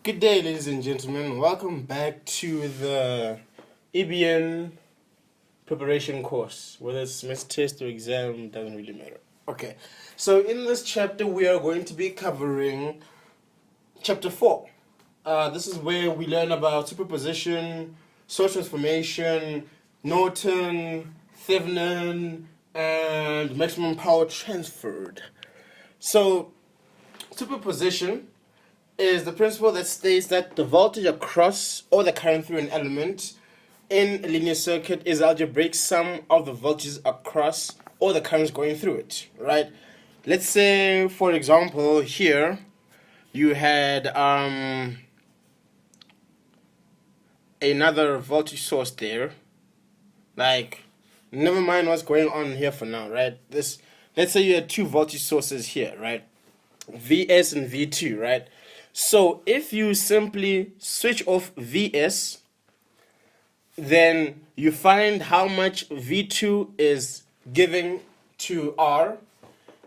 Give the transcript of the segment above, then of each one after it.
Good day, ladies and gentlemen. Welcome back to the EBN preparation course. Whether it's semester test or exam, doesn't really matter. Okay, so in this chapter, we are going to be covering chapter 4. This is where we learn about superposition, source transformation, Norton, Thevenin, and maximum power transferred. So, superposition is the principle that states that the voltage across or the current through an element in a linear circuit is the algebraic sum of the voltages across or the currents going through it, right? Let's say, for example, here you had another voltage source there. Like, never mind what's going on here for now, right? Let's say you had two voltage sources here, right? Vs and V2, right? So if you simply switch off Vs, then you find how much V2 is giving to R,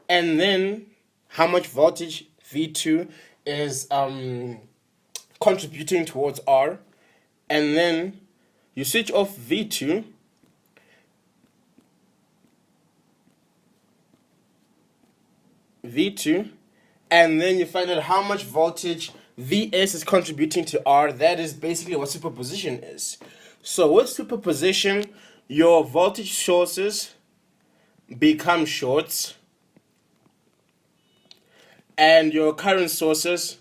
and then how much voltage V2 is contributing towards R, and then you switch off V2, and then you find out how much voltage Vs is contributing to R. That is basically what superposition is. So with superposition, your voltage sources become shorts and your current sources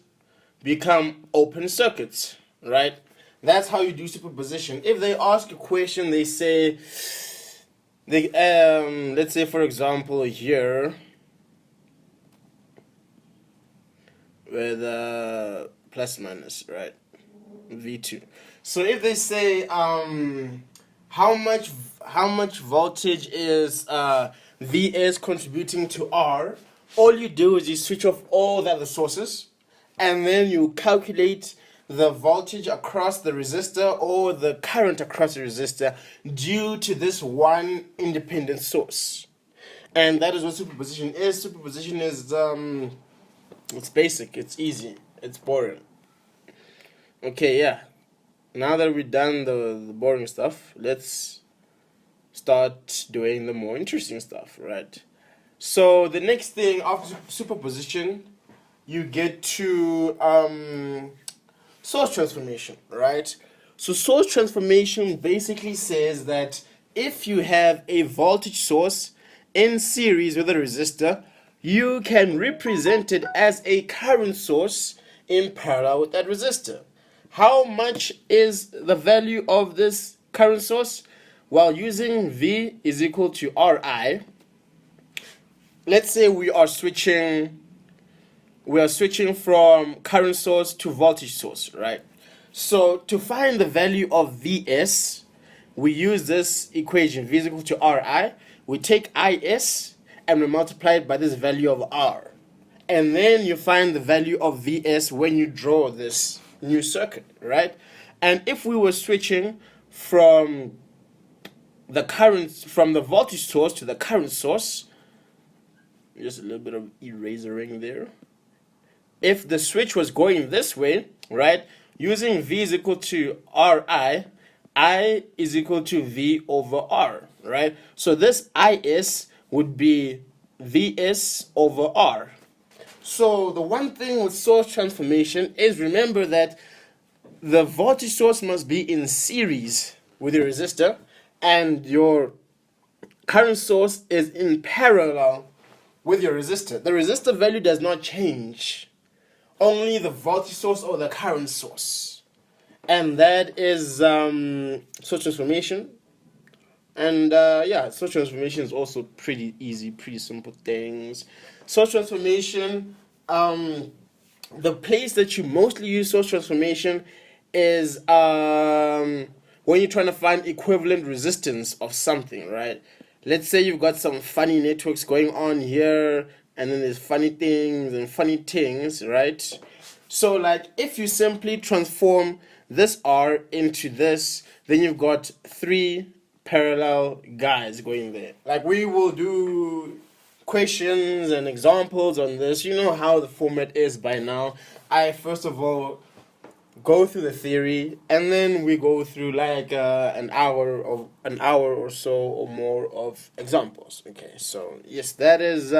become open circuits, right? That's how you do superposition. If they ask a question, they say, let's say for example here, with plus minus, right? V2. So if they say how much voltage is Vs contributing to R, all you do is you switch off all the other sources, and then you calculate the voltage across the resistor or the current across the resistor due to this one independent source. And that is what superposition is. Superposition is it's basic, it's easy, it's boring. Okay, yeah. Now that we've done the boring stuff, let's start doing the more interesting stuff, right? So the next thing after superposition, you get to source transformation, right? So source transformation basically says that if you have a voltage source in series with a resistor, you can represent it as a current source in parallel with that resistor. How much is the value of this current source? Well, using V is equal to Ri, let's say we are switching from current source to voltage source, right? So to find the value of Vs, we use this equation, V is equal to Ri. We take Is and we multiply it by this value of R. And then you find the value of Vs when you draw this new circuit, right? And if we were switching from the voltage source to the current source, just a little bit of erasering there. If the switch was going this way, right, using V is equal to Ri, I is equal to V over R, right? So this Is would be Vs over R. So the one thing with source transformation is remember that the voltage source must be in series with your resistor, and your current source is in parallel with your resistor. The resistor value does not change, only the voltage source or the current source. And that is source transformation. And yeah, source transformation is also pretty easy, pretty simple things. Source transformation, the place that you mostly use source transformation is when you're trying to find equivalent resistance of something, right? Let's say you've got some funny networks going on here, and then there's funny things and funny things, right? So like if you simply transform this R into this, then you've got three parallel guys going there. Like we will do questions and examples on this. You know how the format is by now. I first of all go through the theory, and then we go through like an hour or so or more of examples. Okay, so yes, that is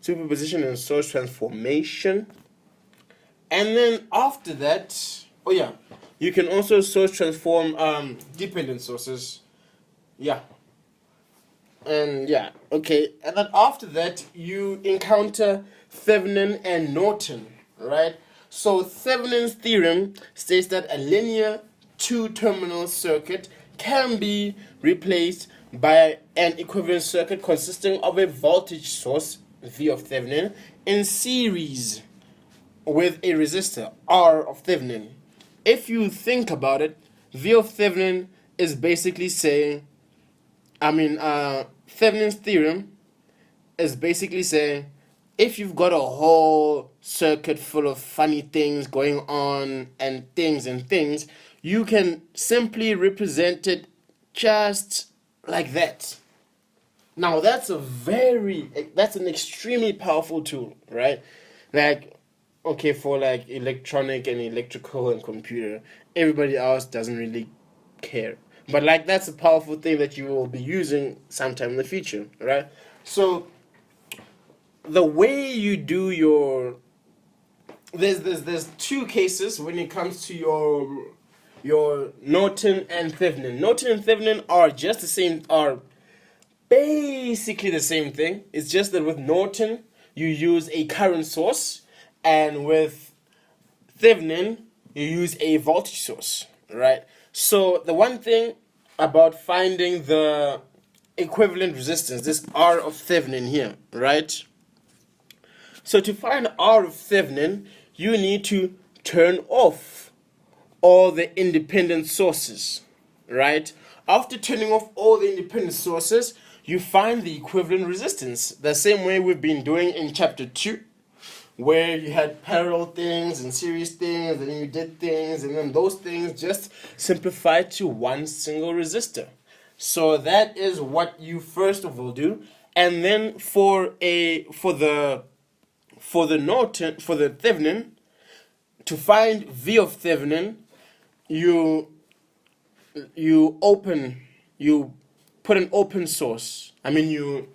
superposition and source transformation. And then after that, oh yeah, you can also source transform dependent sources. Yeah. And yeah, okay. And then after that, you encounter Thevenin and Norton, right? So Thevenin's theorem states that a linear two-terminal circuit can be replaced by an equivalent circuit consisting of a voltage source, V of Thevenin, in series with a resistor, R of Thevenin. If you think about it, V of Thevenin is basically saying, Thevenin's theorem is basically saying, if you've got a whole circuit full of funny things going on and things, you can simply represent it just like that. Now that's an extremely powerful tool, right? Like, okay, for like electronic and electrical and computer, everybody else doesn't really care. But like that's a powerful thing that you will be using sometime in the future, right? So the way you do your there's two cases when it comes to your Norton and Thevenin. Norton and Thevenin are basically the same thing. It's just that with Norton you use a current source, and with Thevenin you use a voltage source, right? So the one thing about finding the equivalent resistance, this R of Thevenin here, right? So to find R of Thevenin, you need to turn off all the independent sources, right? After turning off all the independent sources, you find the equivalent resistance, the same way we've been doing in chapter 2, where you had parallel things and series things, and then you did things, and then those things just simplified to one single resistor. So that is what you first of all do, and then for the Thevenin, to find V of Thevenin, you put an open source. You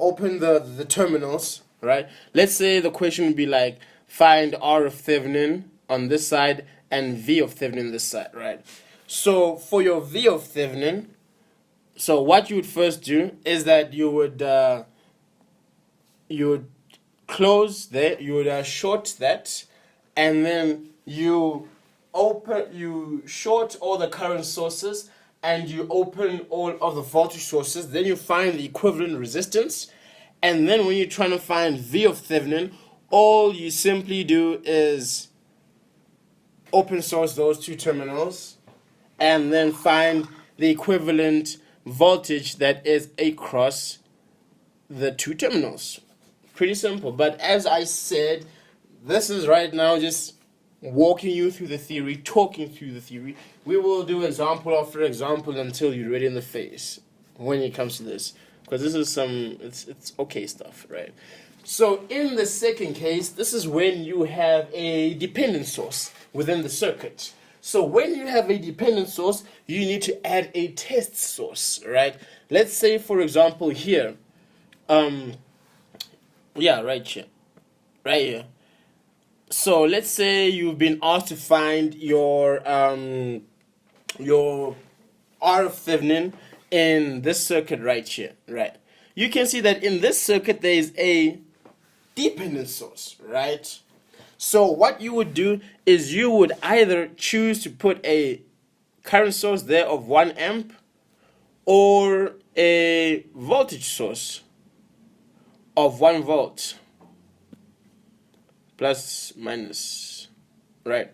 open the terminals, right? Let's say the question would be like, find R of Thevenin on this side and V of Thevenin this side, right? So for your V of Thevenin, so what you would first do is that you would close there, you would short that, and then you short all the current sources and you open all of the voltage sources. Then you find the equivalent resistance, and then when you're trying to find V of Thevenin, all you simply do is open source those two terminals and then find the equivalent voltage that is across the two terminals. Pretty simple. But as I said, this is right now just walking you through the theory, talking through the theory. We will do example after example until you're ready in the face when it comes to this, because this is it's okay stuff, right? So in the second case, this is when you have a dependent source within the circuit. So when you have a dependent source, you need to add a test source, right? Let's say, for example, here, right here. So let's say you've been asked to find your R of Thevenin in this circuit right here, right? You can see that in this circuit there is a dependent source, right? So what you would do is you would either choose to put a current source there of 1 amp or a voltage source of 1 volt plus minus, right?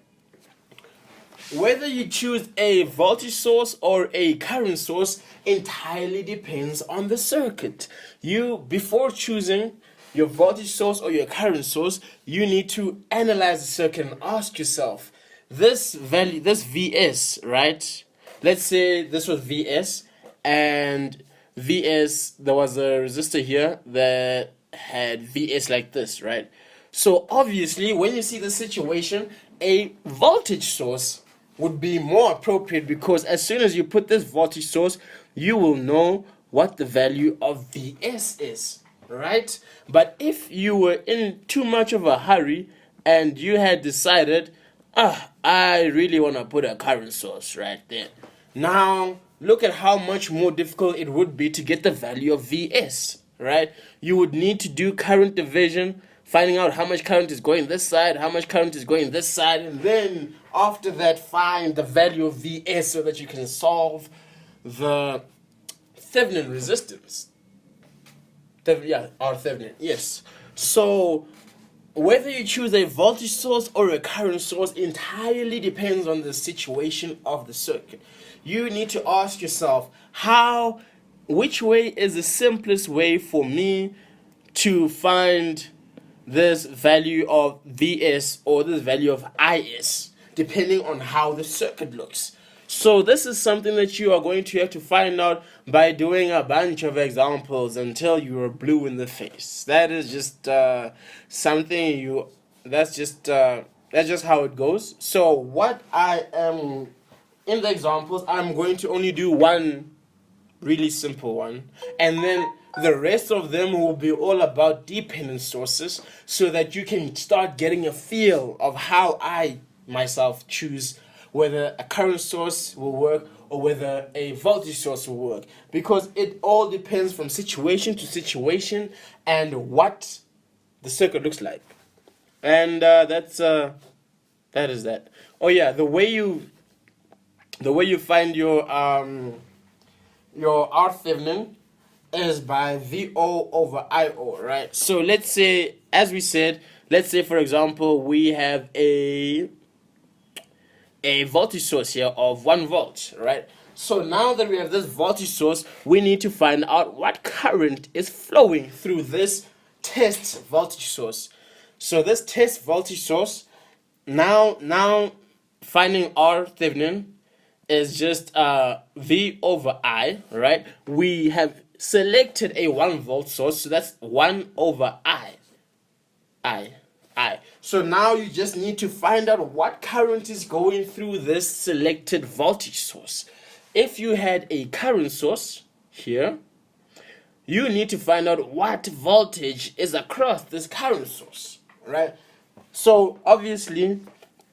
Whether you choose a voltage source or a current source entirely depends on the circuit. Before choosing your voltage source or your current source, you need to analyze the circuit and ask yourself, this value, this Vs, right? Let's say this was Vs, and Vs, there was a resistor here that had Vs like this, right? So obviously, when you see the situation, a voltage source would be more appropriate, because as soon as you put this voltage source, you will know what the value of Vs is, right? But if you were in too much of a hurry and you had decided, I really want to put a current source right there. Now, look at how much more difficult it would be to get the value of Vs, right? You would need to do current division, finding out how much current is going this side, how much current is going this side, and then after that, find the value of Vs so that you can solve the Thevenin resistance. Thevenin, yes. So, whether you choose a voltage source or a current source entirely depends on the situation of the circuit. You need to ask yourself, which way is the simplest way for me to find this value of Vs or this value of Is, depending on how the circuit looks. So this is something that you are going to have to find out by doing a bunch of examples until you are blue in the face. That is just that's just how it goes. So what I am in the examples, I'm going to only do one really simple one, and then the rest of them will be all about dependent sources, so that you can start getting a feel of how I myself choose whether a current source will work or whether a voltage source will work, because it all depends from situation to situation and what the circuit looks like. And that is that. Oh yeah, the way you find your Thevenin is by VO over IO, right? So let's say, as we said, for example, we have a voltage source here of 1 volt, right? So now that we have this voltage source, we need to find out what current is flowing through this test voltage source. So this test voltage source, now finding R Thevenin is just V over I, right? We have selected a 1 volt source, so that's 1 over I. So now you just need to find out what current is going through this selected voltage source. If you had a current source here, you need to find out what voltage is across this current source, right? So obviously,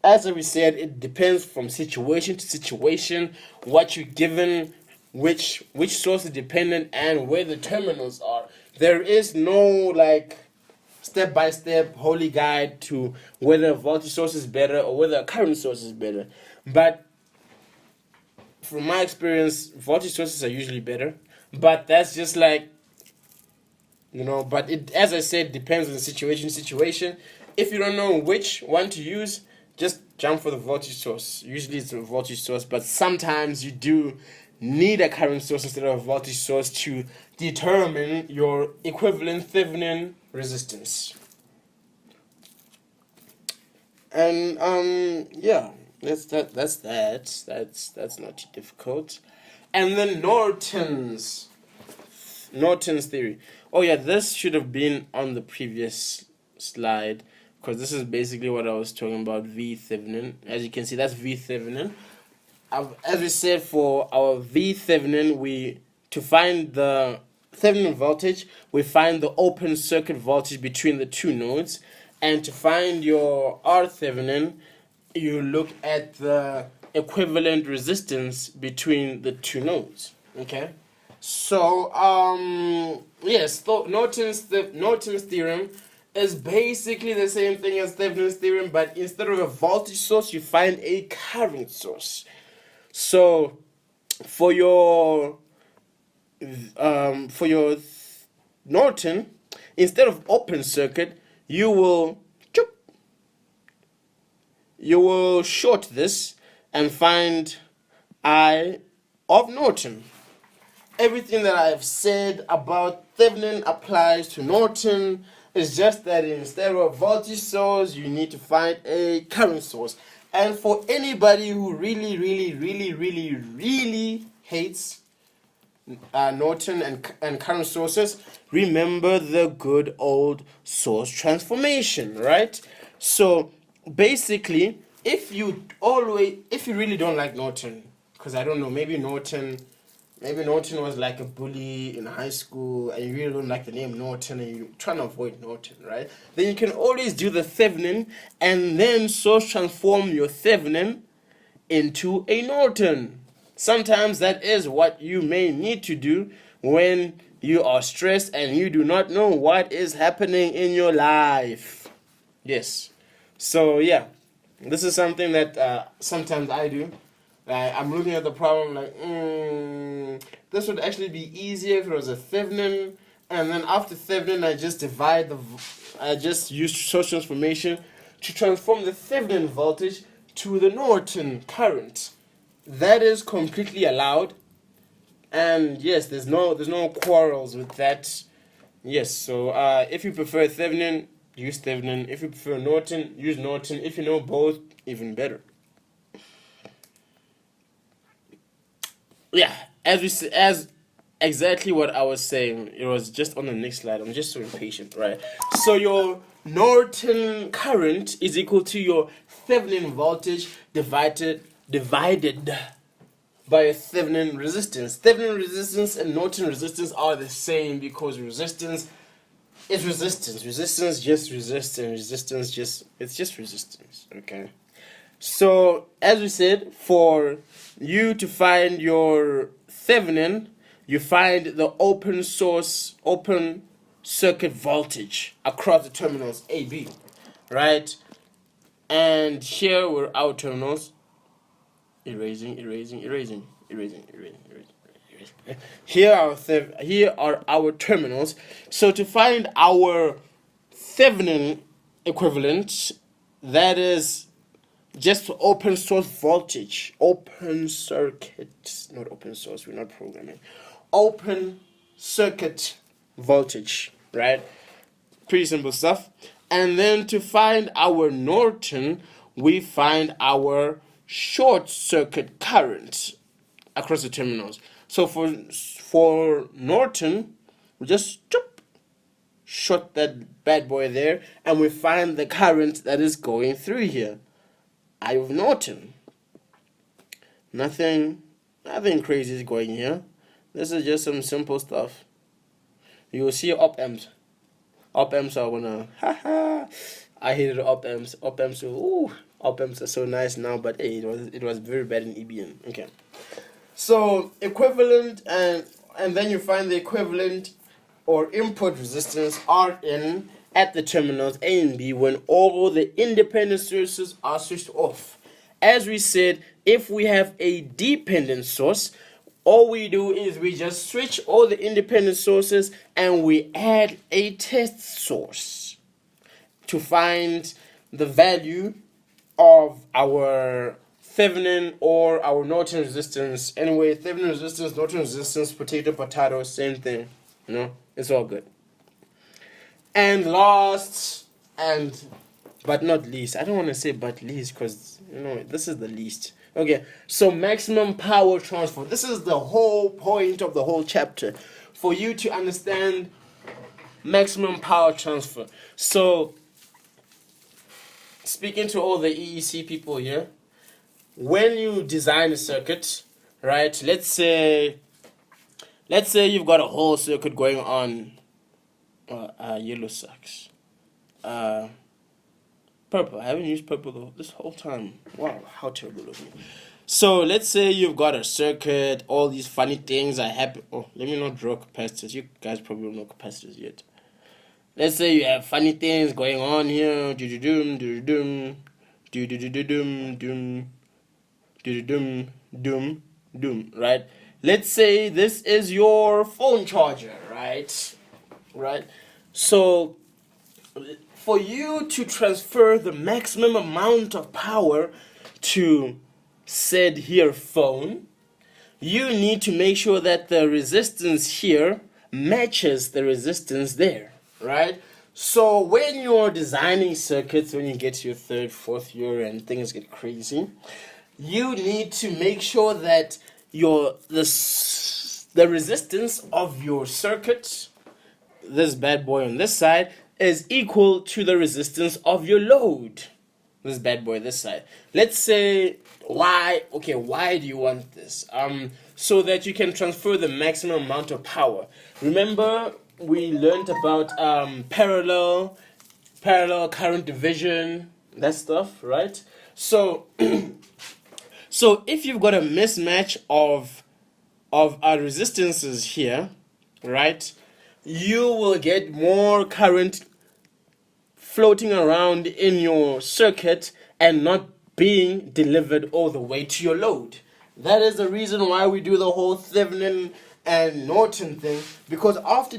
as we said, it depends from situation to situation, what you're given, which source is dependent, and where the terminals are. There is no step-by-step holy guide to whether a voltage source is better or whether a current source is better. But from my experience, voltage sources are usually better. But that's just but it, as I said, depends on the situation. If you don't know which one to use, just jump for the voltage source. Usually it's a voltage source, but sometimes you do need a current source instead of a voltage source to determine your equivalent Thevenin resistance. And that's not too difficult. And then Norton's theory. Oh yeah, this should have been on the previous slide, because this is basically what I was talking about, V Thevenin. As you can see, that's V Thevenin. As we said, for our V Thevenin, to find the Thevenin voltage, we find the open circuit voltage between the two nodes. And to find your R Thevenin, you look at the equivalent resistance between the two nodes. Okay? So, yes, Norton's theorem is basically the same thing as Thevenin's theorem, but instead of a voltage source, you find a current source. So, for your Norton, instead of open circuit, you will short this and find I of Norton. Everything that I have said about Thevenin applies to Norton. It's just that instead of a voltage source, you need to find a current source. And for anybody who really hates Norton and current sources, remember the good old source transformation, right? So basically, if you really don't like Norton, because I don't know, maybe Norton was like a bully in high school and you really don't like the name Norton and you're trying to avoid Norton, right? Then you can always do the Thevenin and then source transform your Thevenin into a Norton. Sometimes that is what you may need to do when you are stressed and you do not know what is happening in your life. Yes. So yeah, this is something that sometimes I do. I'm looking at the problem like, this would actually be easier if it was a Thevenin, and then after Thevenin, I just use source transformation to transform the Thevenin voltage to the Norton current. That is completely allowed, and yes, there's no quarrels with that. Yes, so if you prefer Thevenin, use Thevenin. If you prefer Norton, use Norton. If you know both, even better. Yeah, as exactly what I was saying. It was just on the next slide. I'm just so impatient, right? So your Norton current is equal to your Thevenin voltage divided by a Thevenin resistance. Thevenin resistance and Norton resistance are the same because resistance is resistance. Resistance just resistance. It's just resistance. Okay. So as we said, for you to find your Thevenin, you find the open circuit voltage across the terminals A, B, right? And here were our terminals. Erasing. Here are our terminals. So to find our Thevenin equivalent, that is just open source voltage, open circuit, not open source, we're not programming, open circuit voltage, right? Pretty simple stuff. And then to find our Norton, we find our short circuit current across the terminals. So for Norton, we just short that bad boy there, and we find the current that is going through here. I have Norton. Nothing crazy is going here. This is just some simple stuff. You will see op amps. Op amps are gonna I hated op amps. Op amps are so nice now, but hey, it was very bad in EBN. Okay. So equivalent and then you find the equivalent or input resistance Rn at the terminals A and B when all the independent sources are switched off. As we said, if we have a dependent source, all we do is we just switch all the independent sources and we add a test source to find the value of our Thevenin or our Norton resistance. Anyway, Thevenin resistance, Norton resistance, potato, same thing. You know, it's all good. And last, but not least, I don't want to say but least because, this is the least. Okay, so maximum power transfer. This is the whole point of the whole chapter, for you to understand maximum power transfer. So, speaking to all the EEC people here, when you design a circuit, right, let's say you've got a whole circuit going on. Yellow sucks. Purple. I haven't used purple this whole time. Wow, how terrible of me. So let's say you've got a circuit, all these funny things are happening. Oh, let me not draw capacitors. You guys probably don't know capacitors yet. Let's say you have funny things going on here. Right? Let's say this is your phone charger, right? So for you to transfer the maximum amount of power to said here phone, you need to make sure that the resistance here matches the resistance there, right? So when you're designing circuits, when you get to your third, fourth year and things get crazy, you need to make sure that the resistance of your circuit, this bad boy on this side, is equal to the resistance of your load, this bad boy this side. Let's say why do you want this? So that you can transfer the maximum amount of power. Remember we learned about parallel current division, that stuff, right? So so if you've got a mismatch of our resistances here, right, you will get more current floating around in your circuit and not being delivered all the way to your load. That is the reason why we do the whole Thevenin and Norton thing, because after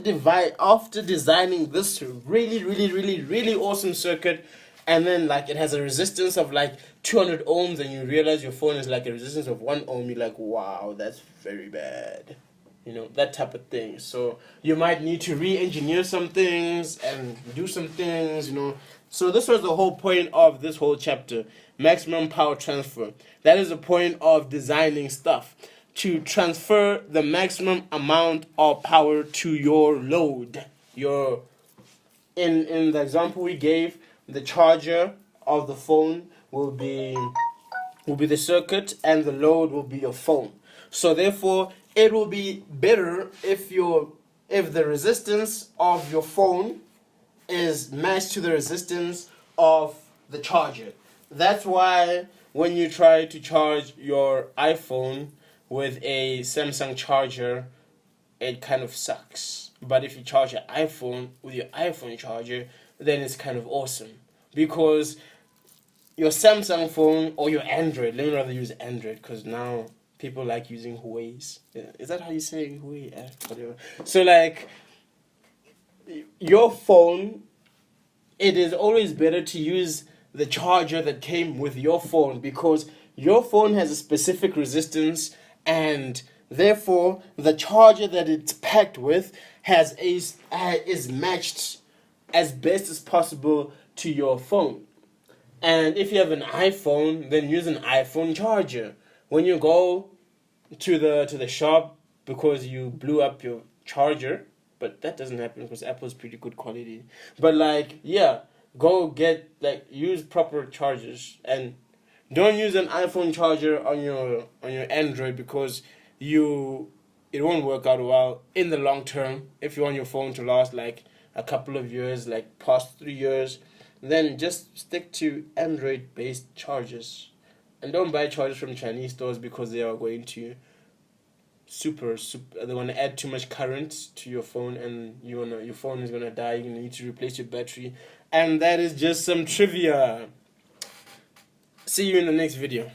designing this really awesome circuit, and then like it has a resistance of like 200 ohms, and you realize your phone is like a resistance of 1 ohm, you're like, wow, that's very bad. You know, that type of thing. So you might need to re-engineer some things and do some things, you know. So this was the whole point of this whole chapter, maximum power transfer. That is the point of designing stuff, to transfer the maximum amount of power to your load. In the example we gave, the charger of the phone will be the circuit, and the load will be your phone. So therefore, it will be better if the resistance of your phone is matched to the resistance of the charger. That's why when you try to charge your iPhone with a Samsung charger, it kind of sucks. But if you charge your iPhone with your iPhone charger, then it's kind of awesome. Because your Samsung phone or your Android, let me rather use Android, because now people like using Huawei's. Is that how you say Huawei? Whatever. So like, your phone, it is always better to use the charger that came with your phone, because your phone has a specific resistance, and therefore the charger that it's packed with is matched as best as possible to your phone. And if you have an iPhone, then use an iPhone charger. When you go to the shop because you blew up your charger, but that doesn't happen because Apple's pretty good quality. But like, yeah, go get, like, use proper chargers, and don't use an iPhone charger on your Android, because it won't work out well in the long term. If you want your phone to last like a couple of years, like past 3 years, then just stick to Android based chargers, and don't buy chargers from Chinese stores, because they are going to they want to add too much current to your phone, and your phone is gonna die. You're gonna need to replace your battery, and that is just some trivia. See you in the next video.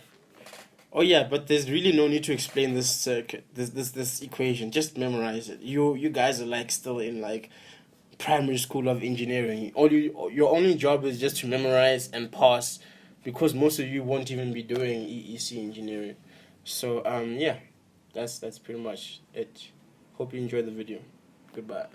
Oh yeah, but there's really no need to explain this circuit, this equation. Just memorize it. You guys are like still in like primary school of engineering. Your only job is just to memorize and pass, because most of you won't even be doing EEC engineering. So yeah, that's pretty much it. Hope you enjoyed the video. Goodbye.